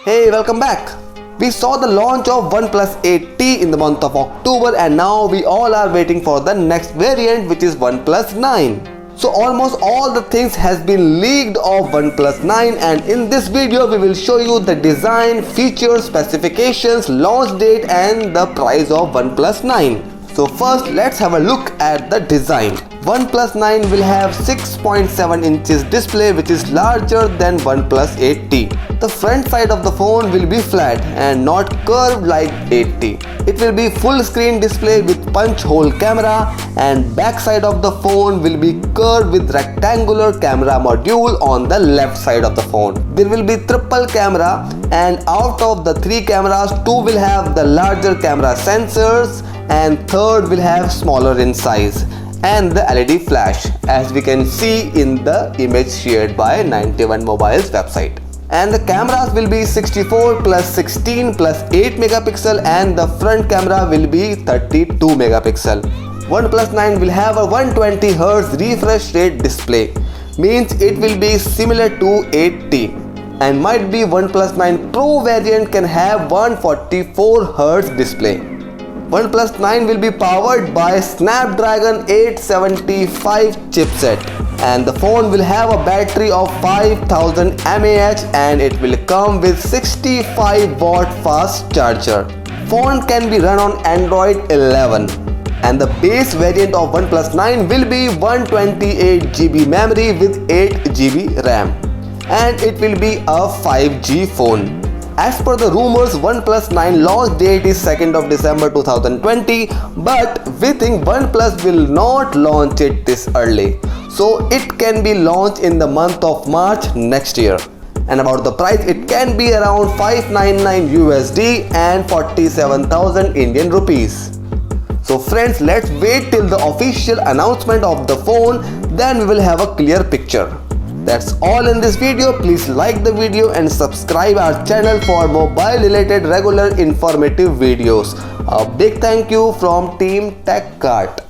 Hey, welcome back. We saw the launch of OnePlus 8T in the month of October and now we all are waiting for the next variant, which is OnePlus 9. So almost all the things has been leaked of OnePlus 9, and in this video we will show you the design, features, specifications, launch date and the price of OnePlus 9. So first let's have a look at the design. OnePlus 9 will have 6.7 inches display, which is larger than OnePlus 8T. The front side of the phone will be flat and not curved like 8T. It will be full screen display with punch hole camera, and back side of the phone will be curved with rectangular camera module on the left side of the phone. There will be triple camera, and out of the 3 cameras, 2 will have the larger camera sensors and third will have smaller in size, and the LED flash, as we can see in the image shared by 91 Mobile's website. And the cameras will be 64 plus 16 plus 8 megapixel, and the front camera will be 32 megapixel. OnePlus 9 will have a 120Hz refresh rate display, means it will be similar to 8T, and might be OnePlus 9 Pro variant can have 144Hz display. OnePlus 9 will be powered by Snapdragon 875 chipset, and the phone will have a battery of 5000 mAh and it will come with 65 watt fast charger. Phone can be run on Android 11, and the base variant of OnePlus 9 will be 128GB memory with 8GB RAM, and it will be a 5G phone. As per the rumors, OnePlus 9 launch date is 2nd of December 2020, but we think OnePlus will not launch it this early, so it can be launched in the month of March next year. And about the price, it can be around 599 USD and 47,000 Indian rupees. So friends, let's wait till the official announcement of the phone, then we will have a clear picture. That's all in this video. Please like the video and subscribe our channel for mobile related regular informative videos. A big thank you from Team TechCart.